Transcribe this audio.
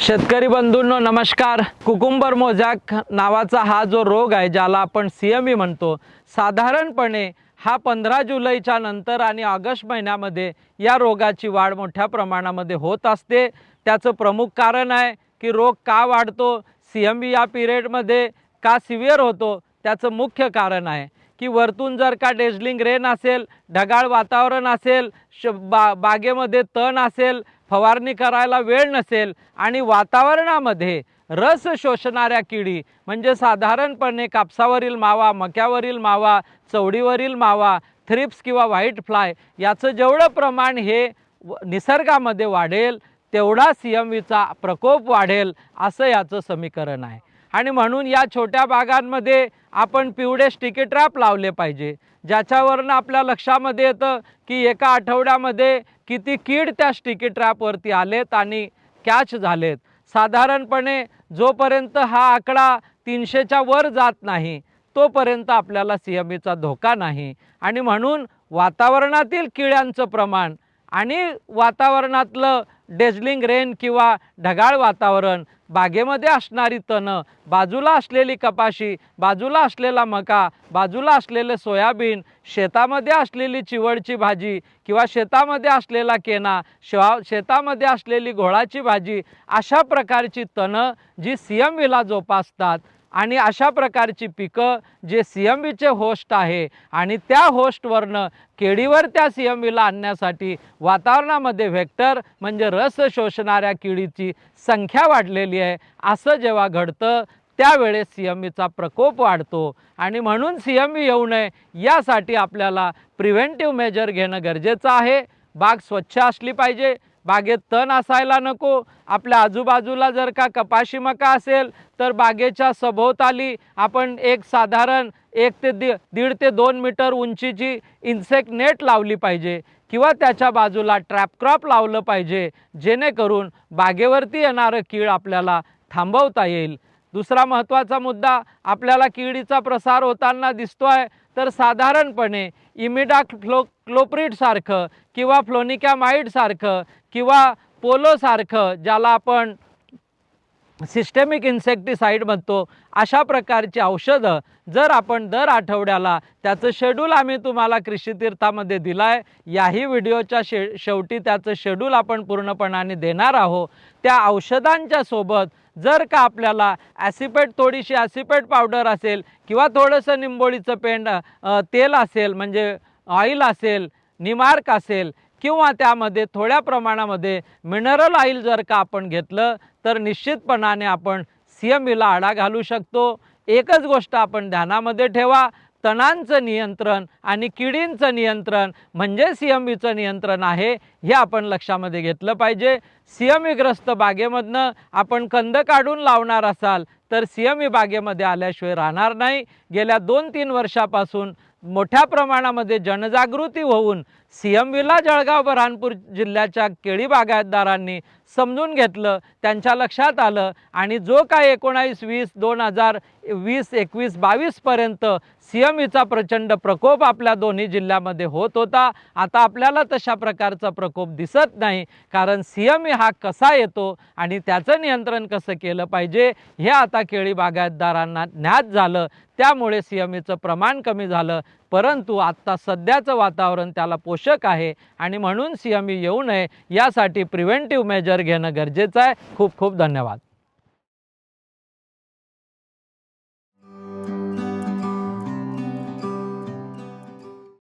शेतकरी बंधूंनो नमस्कार। Cucumber mosaic नावाचा हा जो रोग आहे ज्याला आपण CME म्हणतो, साधारणपणे हा 15 जुलैच्या नंतर आणि ऑगस्ट महिन्यामध्ये या रोगाची वाढ मोठ्या प्रमाणामध्ये होत असते। त्याचं प्रमुख कारण आहे की रोग का वाढतो, CME या पिरियडमध्ये का सिव्हिअर होतो, त्याचं मुख्य कारण आहे की वरतून जर का डेझलिंग रेन असेल, ढगाळ वातावरण असेल, बागेमध्ये तण असेल, फवारणी करायला वेळ नसेल आणि वातावरणामध्ये रस शोषणाऱ्या किडी म्हणजे साधारणपणे कापसावरील मावा, मक्यावरील मावा, चवडीवरील मावा, थ्रिप्स किंवा व्हाईट फ्लाय याचं जेवढं प्रमाण हे निसर्गामध्ये वाढेल तेवढा CMEचा प्रकोप वाढेल असं याचं समीकरण आहे। आणि म्हणून या छोट्या बागांमध्ये आपण पिवळे स्टिकी ट्रॅप लावले पाहिजे, ज्याच्यावरनं आपल्या लक्षामध्ये येतं की एका आठवड्यामध्ये किती कीड त्या स्टिकी ट्रॅपवरती आलेत आणि कॅच झालेत। साधारणपणे जोपर्यंत हा आकडा 300च्या वर जात नाही तोपर्यंत आपल्याला CMEचा धोका नाही। आणि म्हणून वातावरणातील किड्यांचं प्रमाण आणि वातावरणातलं डेझलिंग रेन किंवा ढगाळ वातावरण, बागेमध्ये असणारी तणं, बाजूला असलेली कपाशी, बाजूला असलेला मका, बाजूला असलेले सोयाबीन, शेतामध्ये असलेली चिवडची भाजी किंवा शेतामध्ये असलेला केना, शेतामध्ये असलेली घोळाची भाजी, अशा प्रकारची तणं जी CMEला जोपासतात आणि अशा प्रकारची पिकं जे CMEचे होस्ट आहे आणि त्या होस्टवरनं केळीवर त्या CMEला आणण्यासाठी वातावरणामध्ये व्हेक्टर म्हणजे रस शोषणाऱ्या किडीची संख्या वाढलेली आहे। असं जेव्हा घडतं त्यावेळेस CMEचा प्रकोप वाढतो आणि म्हणून CME येऊ नये यासाठी आपल्याला प्रिव्हेंटिव्ह मेजर घेणं गरजेचं आहे। बाग स्वच्छ असली पाहिजे, बागेत तण असायला नको। आपल्या आजूबाजूला जर का कपाशी मका असेल तर बागेच्या सभोवताली आपण एक साधारण 1 ते 2 मीटर उंचीची इन्सेक्ट नेट लावली पाहिजे किंवा त्याच्या बाजूला ट्रॅप क्रॉप लावलं पाहिजे, जेणेकरून बागेवरती येणारं कीड आपल्याला थांबवता येईल। दुसरा महत्त्वाचा मुद्दा आपल्याला किडीचा प्रसार होताना दिसतोय तर साधारणपणे इमिडाक्लोप्रिड सारखं किंवा फ्लोनिकॅमाइड सारखं किंवा पोलो सारखं ज्याला आपण सिस्टेमिक इन्सेक्टिसाइड म्हणतो, अशा प्रकारची औषधं जर आपण दर आठवड्याला, त्याचं शेड्यूल आम्ही तुम्हाला कृषी तीर्थामध्ये दिलं आहे, याही व्हिडिओच्या शेवटी त्याचं शेड्यूल आपण पूर्णपणाने देणार आहोत। त्या औषधांच्या सोबत जर का आपल्याला थोडीशी ॲसिपेट पावडर असेल किंवा थोडंसं निंबोळीचं तेल असेल म्हणजे ऑइल असेल, निमार्क असेल किंवा त्यामध्ये थोड्या प्रमाणामध्ये मिनरल ऑइल जर का आपण घेतलं तर निश्चितपणाने आपण CMEला आळा घालू शकतो। एकच गोष्ट आपण ध्यानामध्ये ठेवा, तणांचं नियंत्रण आणि किडींचं नियंत्रण म्हणजे CMEचं नियंत्रण आहे, हे आपण लक्षामध्ये घेतलं पाहिजे। CMEग्रस्त बागेमधनं आपण कंद काढून लावणार असाल तर CME बागेमध्ये आल्याशिवाय राहणार नाही। गेल्या 2-3 वर्षापासून मोठ्या प्रमाणामध्ये जनजागृती होऊन CMEला जळगाव बऱ्हाणपूर जिल्ह्याच्या केळी बागायतदारांनी समजून घेतलं, त्यांच्या लक्षात आलं आणि जो काय 19-20, 2020, 21, 22 पर्यंत CMEचा प्रचंड प्रकोप आपल्या दोन्ही जिल्ह्यामध्ये होत होता, आता आपल्याला तशा प्रकारचा प्रकोप दिसत नाही। कारण CME हा कसा येतो आणि त्याचं नियंत्रण कसं केलं पाहिजे हे आता केळी बागायतदारांना ज्ञात झालं, त्यामुळे CMEचं प्रमाण कमी झालं। परंतु आत्ता सध्याचं वातावरण त्याला पोषक आहे आणि म्हणून CME येऊ नये यासाठी प्रिव्हेंटिव्ह मेजर घेणं गरजेचं आहे। खूप खूप धन्यवाद।